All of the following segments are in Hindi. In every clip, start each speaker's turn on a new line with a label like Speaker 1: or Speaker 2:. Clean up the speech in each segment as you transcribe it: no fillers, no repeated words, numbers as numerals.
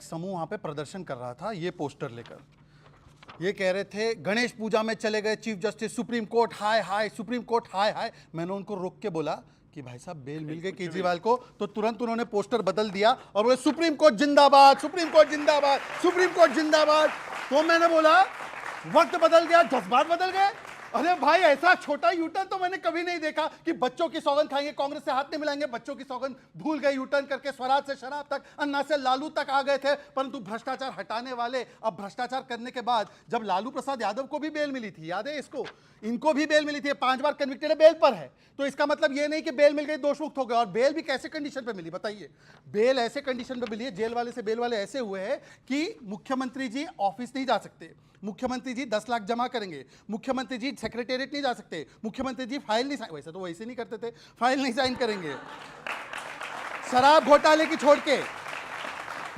Speaker 1: समूह वहां पे प्रदर्शन कर रहा था ये पोस्टर लेकर। ये कह रहे थे गणेश पूजा में चले गए चीफ जस्टिस, सुप्रीम कोर्ट हाय हाय, सुप्रीम कोर्ट हाय हाय। मैंने उनको रोक के बोला कि भाई साहब बेल मिल गई केजरीवाल को, तो तुरंत उन्होंने पोस्टर बदल दिया और बोले सुप्रीम कोर्ट जिंदाबाद, सुप्रीम कोर्ट जिंदाबाद, सुप्रीम कोर्ट जिंदाबाद। तो मैंने बोला वक्त बदल गया, जज्बात बदल गए। अरे भाई ऐसा छोटा यूटर्न तो मैंने कभी नहीं देखा कि बच्चों की सौगंध खाएंगे, कांग्रेस से हाथ नहीं मिलाएंगे, बच्चों की सौगंध भूल गए, यूटर्न करके स्वराज से शराब तक, अन्ना से लालू तक आ गए थे। परंतु भ्रष्टाचार हटाने वाले अब भ्रष्टाचार करने के बाद, जब लालू प्रसाद यादव को भी बेल मिली थी, याद है इसको, इनको भी बेल मिली थी, 5 बार कन्विक्टेड बेल पर है, तो इसका मतलब ये नहीं कि बेल मिल गई दोष मुक्त हो गए। और बेल भी कैसे कंडीशन पे मिली बताइए? बेल ऐसे कंडीशन पे मिली है, जेल वाले से बेल वाले ऐसे हुए हैं कि मुख्यमंत्री जी ऑफिस नहीं जा सकते, मुख्यमंत्री जी 10 लाख जमा करेंगे, मुख्यमंत्री जी सेक्रेटेरिएट नहीं जा सकते, मुख्यमंत्री जी फाइल नहीं, वैसे तो वैसे नहीं करते थे, फाइल नहीं साइन करेंगे, शराब घोटाले की छोड़ के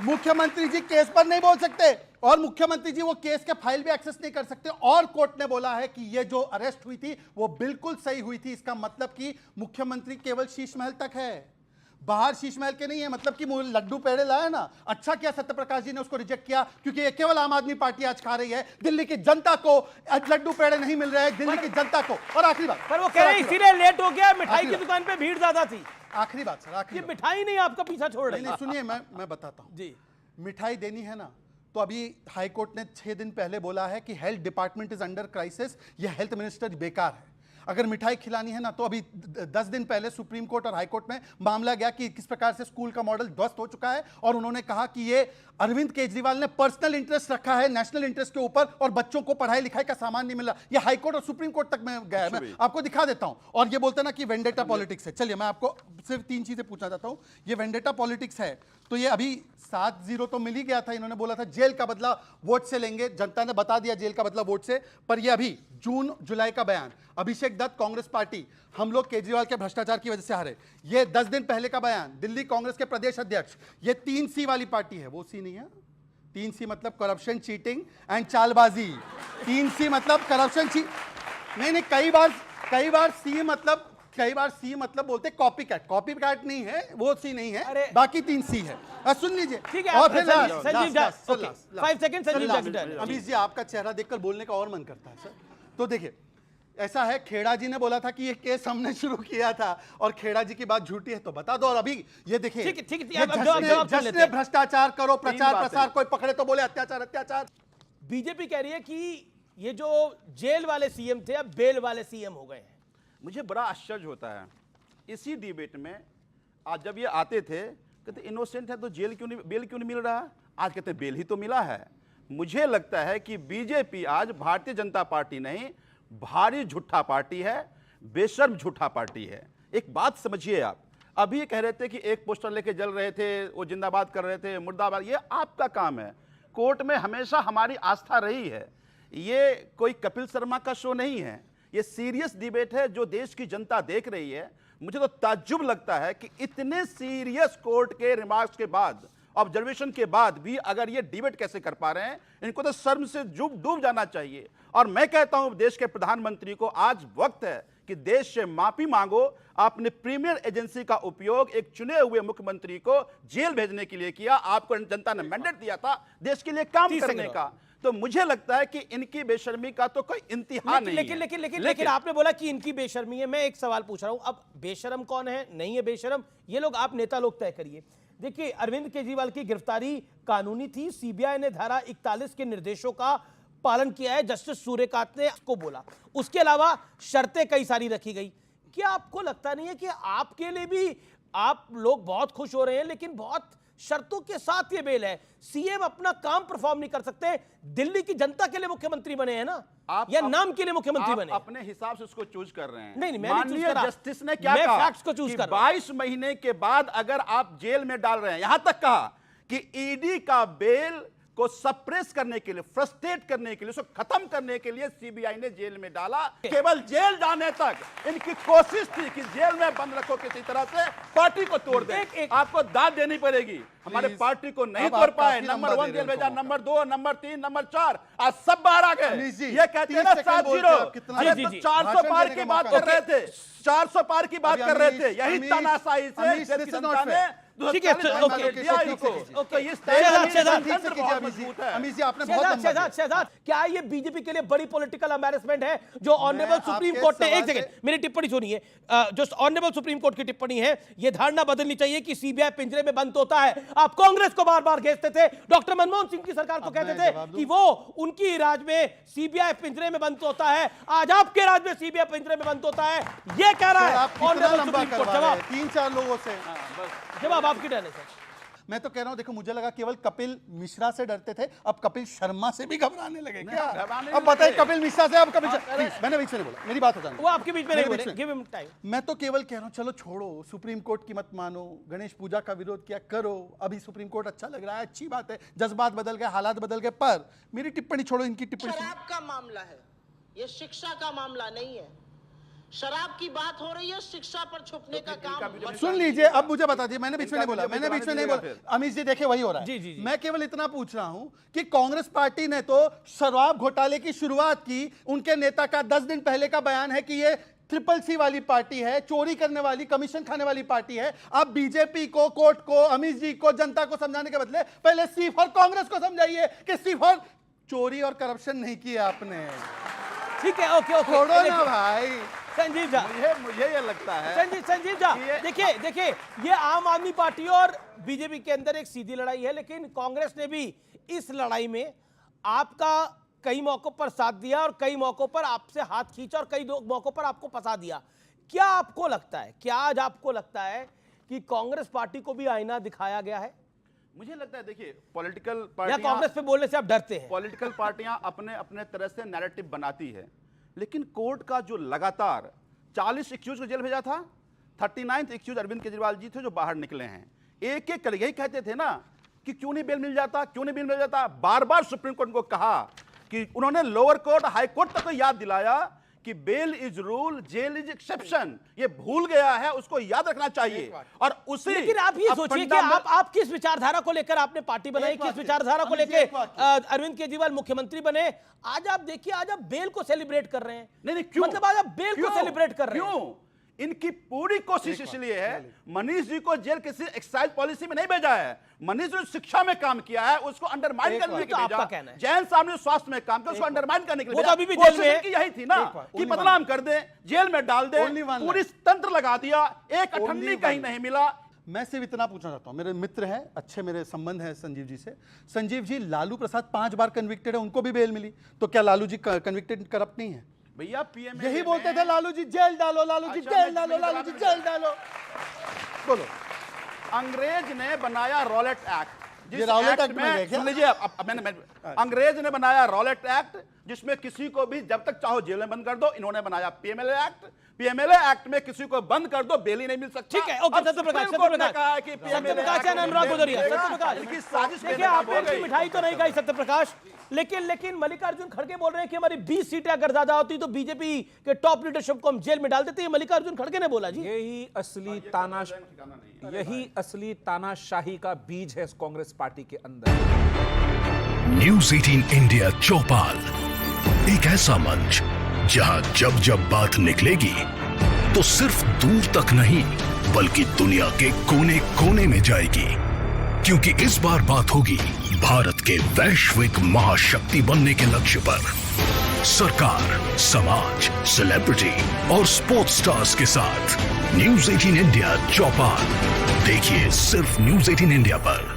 Speaker 1: मुख्यमंत्री जी केस पर नहीं बोल सकते, और मुख्यमंत्री जी वो केस के फाइल भी एक्सेस नहीं कर सकते। और कोर्ट ने बोला है कि ये जो अरेस्ट हुई थी वो बिल्कुल सही हुई थी। इसका मतलब कि मुख्यमंत्री केवल शीश महल तक है, बाहर शीश महल के नहीं है। मतलब कि लड्डू पेड़े लाया ना, अच्छा किया सत्यप्रकाश जी ने उसको रिजेक्ट किया, क्योंकि ये केवल आम आदमी पार्टी आज खा रही है। दिल्ली की जनता को आज लड्डू पेड़े नहीं मिल रहे हैं, दिल्ली की जनता को। और आखिरी बात,
Speaker 2: पर वो कह रहे इसीलिए लेट हो गया, मिठाई की दुकान पे भीड़ ज्यादा थी।
Speaker 1: आखिरी बात सर, आखिरी
Speaker 2: ये मिठाई नहीं आपका पीछा छोड़ रही।
Speaker 1: नहीं, सुनिए मैं बताता हूं
Speaker 2: जी।
Speaker 1: मिठाई देनी है ना, तो अभी हाई कोर्ट ने 6 दिन पहले बोला है कि health department is under crisis, ये हेल्थ मिनिस्टर बेकार है। अगर मिठाई खिलानी है ना, तो अभी 10 दिन पहले सुप्रीम कोर्ट और हाई कोर्ट में मामला गया कि किस प्रकार से स्कूल का मॉडल ध्वस्त हो चुका है, और उन्होंने कहा कि ये अरविंद केजरीवाल ने पर्सनल इंटरेस्ट रखा है नेशनल इंटरेस्ट के ऊपर, और बच्चों को पढ़ाई लिखाई का सामान नहीं मिला। ये हाई कोर्ट और सुप्रीम कोर्ट तक में गया है, मैं आपको दिखा देता हूं। और ये बोलते ना कि वेंडेटा पॉलिटिक्स है। चलिए मैं आपको सिर्फ 3 चीजें पूछना चाहता हूं। ये वेंडेटा पॉलिटिक्स है तो ये अभी 7-0 तो मिल ही गया था, इन्होंने बोला था जेल का बदला वोट से लेंगे, जनता ने बता दिया जेल का बदला वोट से। पर ये अभी जून जुलाई का बयान, अभिषेक दत्त कांग्रेस पार्टी, हम लोग केजरीवाल के भ्रष्टाचार की वजह से हारे, ये 10 दिन पहले का बयान, दिल्ली कांग्रेस के प्रदेश अध्यक्ष, ये 3C वाली पार्टी है, वो सी नहीं है, 3C मतलब करप्शन, चीटिंग एंड चालबाजी। 3C मतलब करप्शन, नहीं कई बार सी मतलब बोलते कॉपी कैट नहीं है, वो सी नहीं है, बाकी 3C है। सुन लीजिए,
Speaker 2: ठीक है। और फिर संजीव दास, 5 सेकंड संजीव दास।
Speaker 1: अमीश जी आपका चेहरा देखकर बोलने का और मन करता है सर। तो देखिए ऐसा है, खेड़ा जी ने बोला था कि ये केस हमने शुरू किया था, और खेड़ा जी की बात झूठी है तो बता दो। और अभी ये देखिए, जश्न भ्रष्टाचार करो, प्रचार प्रसार, कोई पकड़े तो बोले अत्याचार।
Speaker 2: बीजेपी कह रही है कि ये जो जेल वाले सीएम थे अब बेल वाले सीएम हो गए हैं।
Speaker 3: मुझे बड़ा आश्चर्य होता है इसी डिबेट में, आज जब ये आते थे कहते इनोसेंट है तो बेल क्यों नहीं मिल रहा, आज कहते बेल ही तो मिला है। मुझे लगता है कि बीजेपी आज भारतीय जनता पार्टी नहीं, भारी झूठा पार्टी है, बेशर्म झूठा पार्टी है। एक बात समझिए आप, अभी कह रहे थे कि एक पोस्टर लेके जल रहे थे, वो जिंदाबाद कर रहे थे, मुर्दाबाद, ये आपका काम है। कोर्ट में हमेशा हमारी आस्था रही है, ये कोई कपिल शर्मा का शो नहीं है, ये सीरियस डिबेट है जो देश की जनता देख रही है। मुझे तो ताज्जुब लगता है कि इतने सीरियस कोर्ट के रिमार्क्स के बाद, ऑब्जर्वेशन के बाद भी अगर ये डिबेट कैसे कर पा रहे हैं, इनको तो शर्म से डूब जाना चाहिए। और मैं कहता हूं देश के प्रधानमंत्री को आज वक्त है कि देश से माफी मांगो। आपने प्रीमियर एजेंसी का उपयोग एक चुने हुए मुख्यमंत्री को जेल भेजने के लिए किया, आपको जनता ने मैंडेट दिया था देश के लिए काम करने का। तो मुझे लगता है कि इनकी बेशर्मी का तो कोई इंतहा नहीं है।
Speaker 2: लेकिन आपने बोला कि इनकी बेशर्मी है। मैं एक सवाल पूछ रहा हूं, अब बेशर्म कौन है, नहीं है बेशर्म, ये लोग आप नेता लोग तय करिए। देखिए अरविंद केजरीवाल की गिरफ्तारी कानूनी थी, सीबीआई ने धारा 41 के निर्देशों का पालन किया है, जस्टिस सूर्यकांत ने को बोला। उसके अलावा शर्तें कई सारी रखी गई। क्या आपको लगता नहीं है कि आपके लिए भी आप लोग बहुत खुश हो रहे हैं, लेकिन बहुत शर्तों के साथ ये बेल है? सीएम अपना काम परफॉर्म नहीं कर सकते, दिल्ली की जनता के लिए मुख्यमंत्री बने हैं ना, या नाम के लिए मुख्यमंत्री बने?
Speaker 3: अपने हिसाब से उसको चूज कर रहे हैं।
Speaker 2: नहीं,
Speaker 3: माननीय जस्टिस ने क्या कहा,
Speaker 2: फैक्ट्स को चूज कर
Speaker 3: 22 महीने के बाद अगर आप जेल में डाल रहे हैं, यहां तक कहा कि ईडी का बेल को सप्रेस करने के लिए, फ्रस्ट्रेट करने के लिए, उसको खत्म करने के लिए सीबीआई ने जेल में डाला। केवल जेल जाने तक इनकी कोशिश थी कि जेल में बंद रखो, किसी तरह से पार्टी को तोड़ दे। आपको दाद देनी पड़ेगी, हमारे पार्टी को नहीं तोड़ पाए। नंबर 1 जेल भेजा, नंबर 2, नंबर 3, नंबर 4, आज सब बाहर आ गए। ये कहते हैं ना 7-0, 400 पार की बात कर रहे थे, 400 पार की बात कर रहे थे। यही तानाशाही से जनता ने
Speaker 2: ठीक है,
Speaker 3: 240
Speaker 2: ओके,
Speaker 3: मैंने दिया
Speaker 1: ओके,
Speaker 3: इनको।
Speaker 1: ओके,
Speaker 3: तो ये
Speaker 2: शहजाद, शहजाद,
Speaker 1: ठीक से
Speaker 3: तंत्र
Speaker 1: कीजिए
Speaker 3: बहुत
Speaker 1: अमित जी।
Speaker 3: मजबूत है।
Speaker 1: अमित जी आपने बहुत
Speaker 2: शहजाद,
Speaker 1: लंबा
Speaker 2: शहजाद, शहजाद, क्या ये बीजेपी के लिए बड़ी पॉलिटिकल एम्बैरेसमेंट है जो ऑनरेबल
Speaker 1: आपके
Speaker 2: सुप्रीम कोर्ट ने, एक
Speaker 1: सवाल
Speaker 2: सेकंड
Speaker 1: से-
Speaker 2: मेरी टिप्पणी सुनिए, जो ऑनरेबल सुप्रीम कोर्ट की टिप्पणी है, ये धारणा बदलनी चाहिए कि सीबीआई पिंजरे में बंद होता है। आप कांग्रेस को बार बार घेरते थे, डॉक्टर मनमोहन सिंह की सरकार को
Speaker 1: अब
Speaker 2: कहते
Speaker 1: मैं
Speaker 2: थे
Speaker 1: जवाब दूं?
Speaker 2: कि वो उनकी राज में सीबीआई पिंजरे में बंद होता है, आज आपके राज में सीबीआई पिंजरे में बंद होता है, ये कह रहा
Speaker 1: सर,
Speaker 2: है
Speaker 1: आप कितना
Speaker 2: ऑनरेबल
Speaker 1: लंबा
Speaker 2: सुप्रीम कोर्ट।
Speaker 1: करवा रहे
Speaker 2: जवाब
Speaker 1: हैं 3-4 लोगों से।
Speaker 2: जवाब आपकी टर्न है सर।
Speaker 1: मैं तो कह रहा हूं, देखो मुझे लगा केवल कपिल मिश्रा से डरते थे, अब कपिल शर्मा से भी घबराने लगे क्या?
Speaker 3: घबराने
Speaker 1: अब बताइए
Speaker 3: लगे।
Speaker 1: कपिल मिश्रा से, अब कपिल प्लीज, मैंने बीच में नहीं बोला, मेरी बात हो जाने
Speaker 2: वो आपके बीच में नहीं
Speaker 1: मेरे
Speaker 2: बोले,
Speaker 1: बीच में।
Speaker 2: Give him time.
Speaker 1: मैं तो केवल कह रहा हूं, चलो छोड़ो, सुप्रीम कोर्ट की मत मानो, गणेश पूजा का विरोध किया करो, अभी सुप्रीम कोर्ट अच्छा लग रहा है, अच्छी बात है, जज्बात बदल गए, हालात बदल गए, पर मेरी टिप्पणी छोड़ो, इनकी टिप्पणी सुनो।
Speaker 4: शराब का मामला है, ये शिक्षा का मामला नहीं है। शराब की बात हो रही है, शिक्षा पर छुपने का काम।
Speaker 1: सुन लीजिए, अब मुझे बता दिए, मैंने बीच में नहीं बोला, मैंने बीच में नहीं बोला, अमित जी देखिए वही हो रहा है।
Speaker 2: जी, जी, जी।
Speaker 1: मैं केवल इतना पूछ रहा हूं कि कांग्रेस पार्टी ने तो शराब घोटाले की शुरुआत की, उनके नेता का 10 दिन पहले का बयान है कि ये CCC वाली पार्टी है, चोरी करने वाली, कमीशन खाने वाली पार्टी है। अब बीजेपी को, कोर्ट को, अमित जी को, जनता को समझाने के बदले पहले सिर्फ और कांग्रेस को समझाइए कि सिर्फ और चोरी और करप्शन नहीं किया आपने।
Speaker 2: ठीक है, ओके ओके,
Speaker 1: छोड़ो ना
Speaker 2: देखिए,
Speaker 1: भाई।
Speaker 2: संजीव झा,
Speaker 3: मुझे ये लगता है
Speaker 2: संजीव झा,
Speaker 3: ये-
Speaker 2: देखिए ये आम आदमी पार्टी और बीजेपी के अंदर एक सीधी लड़ाई है, लेकिन कांग्रेस ने भी इस लड़ाई में आपका कई मौकों पर साथ दिया और कई मौकों पर आपसे हाथ खींचा और कई मौकों पर आपको फंसा दिया। क्या आपको लगता है, क्या आज आपको लगता है कि कांग्रेस पार्टी को भी आईना दिखाया गया है,
Speaker 3: मुझे लगता है देखिए पॉलिटिकल
Speaker 2: या
Speaker 3: पार्टियां
Speaker 2: कांग्रेस पे बोलने से आप डरते हैं?
Speaker 3: पॉलिटिकल पार्टियां अपने अपने तरह से नैरेटिव बनाती है, लेकिन कोर्ट का जो लगातार 40 एक्यूज को जेल भेजा था, 39th एक्यूज अरविंद केजरीवाल जी थे जो बाहर निकले हैं, एक एक कर यही कहते थे ना कि क्यों नहीं बेल मिल जाता, क्यों नहीं बेल मिल जाता। बार बार सुप्रीम कोर्ट को कहा कि उन्होंने लोअर कोर्ट, हाई कोर्ट तक को याद दिलाया कि bail is rule, jail is exception. ये भूल गया है, उसको याद रखना चाहिए। और उसी
Speaker 2: लेकिन आप ये
Speaker 3: अब
Speaker 2: सोचिए कि
Speaker 3: फंडामेंट-
Speaker 2: आप किस विचारधारा को लेकर आपने पार्टी बनाई,
Speaker 1: एक
Speaker 2: किस
Speaker 1: वाक्य,
Speaker 2: विचारधारा को
Speaker 1: अमित जी,
Speaker 2: लेकर
Speaker 1: एक वाक्य।
Speaker 2: अरविंद केजरीवाल मुख्यमंत्री बने। आज आप देखिए, आज आप बेल को सेलिब्रेट कर रहे हैं।
Speaker 3: नहीं क्यों,
Speaker 2: मतलब आज आप बेल को
Speaker 3: क्यों?
Speaker 2: सेलिब्रेट कर रहे हैं।
Speaker 3: क्यों? इनकी पूरी कोशिश इसलिए है, मनीष जी को जेल किसी एक्साइज पॉलिसी में नहीं भेजा है, मनीष जी ने शिक्षा में काम किया है, उसको अंडरमाइन
Speaker 1: एक
Speaker 3: करने
Speaker 1: बात।
Speaker 3: के
Speaker 2: तो
Speaker 3: लिए
Speaker 2: आपका
Speaker 3: भेजा।
Speaker 2: कहना है।
Speaker 3: जैन साहब ने स्वास्थ्य में काम किया, उसको अंडरमाइन करने के लिए
Speaker 2: वो तो
Speaker 3: भेजा।
Speaker 2: अभी भी जेल में
Speaker 3: कोशिश
Speaker 2: है।
Speaker 3: इनकी यही थी ना
Speaker 1: एक बात,
Speaker 3: कि
Speaker 1: only
Speaker 3: बदनाम कर दे, जेल में डाल दे,
Speaker 1: Only one
Speaker 3: पूरी
Speaker 1: line।
Speaker 3: तंत्र लगा दिया, एक
Speaker 1: Only
Speaker 3: अठन्नी
Speaker 1: one
Speaker 3: कहीं
Speaker 1: line।
Speaker 3: नहीं मिला।
Speaker 1: मैं सिर्फ इतना पूछना चाहता हूं, मेरे मित्र हैं, अच्छे मेरे संबंध हैं संजीव जी से। संजीव जी, लालू प्रसाद 5 बार कन्विक्टेड है, उनको भी बेल मिली, तो क्या लालू जी कन्विक्टेड करप्ट नहीं है?
Speaker 3: भैया पीएम
Speaker 1: यही बोलते थे, लालू जी जेल डालो, लालू जी
Speaker 3: अच्छा,
Speaker 1: जेल
Speaker 3: मैं-
Speaker 1: डालो,
Speaker 3: मैं
Speaker 1: लालू जी
Speaker 3: जवाब
Speaker 1: जेल डालो। बोलो।
Speaker 3: अंग्रेज ने बनाया रॉलेट एक्ट,
Speaker 1: ये रॉलेट एक्ट में है क्या?
Speaker 3: सुन लीजिए, अब मैंने अंग्रेज ने बनाया रॉलेट एक्ट, जिसमें किसी को भी जब तक चाहो जेल में बंद कर दो। इन्होंने बनाया पीएमएलए एक्ट, पीएमएलए एक्ट में किसी को बंद कर दो, बेल ही नहीं मिल सकता।
Speaker 2: ठीक है, ओके,
Speaker 3: अब
Speaker 2: सत्यप्रकाश,
Speaker 3: सुप्रीम कोर्ट ने
Speaker 2: सत्यप्रकाश।
Speaker 3: कहा है कि PMLA
Speaker 2: सत्यप्रकाश
Speaker 3: एक्ट में
Speaker 2: अनुराग
Speaker 3: बेल
Speaker 2: भदौरिया,
Speaker 3: मिलेगा।
Speaker 2: सत्यप्रकाश।
Speaker 3: इनकी साजिश
Speaker 2: देखिए,
Speaker 3: बेनकाब
Speaker 2: आपने
Speaker 3: हो
Speaker 2: इनकी
Speaker 3: गई।
Speaker 2: मिठाई तो नहीं खाई सत्यप्रकाश, लेकिन मल्लिकार्जुन खड़गे बोल रहे हैं कि हमारी 20 सीटें अगर ज्यादा होती तो बीजेपी के टॉप लीडरशिप को हम जेल में डाल देते। ये मल्लिकार्जुन खड़गे ने बोला जी।
Speaker 5: यही असली तानाशाही का बीज है इस कांग्रेस पार्टी के अंदर।
Speaker 6: न्यूज 18 इंडिया चौपाल, एक ऐसा मंच जहां जब जब बात निकलेगी तो सिर्फ दूर तक नहीं बल्कि दुनिया के कोने कोने में जाएगी, क्योंकि इस बार बात होगी भारत के वैश्विक महाशक्ति बनने के लक्ष्य पर। सरकार, समाज, सेलिब्रिटी और स्पोर्ट्स स्टार्स के साथ न्यूज 18 इंडिया चौपाल देखिए सिर्फ न्यूज 18 इंडिया पर।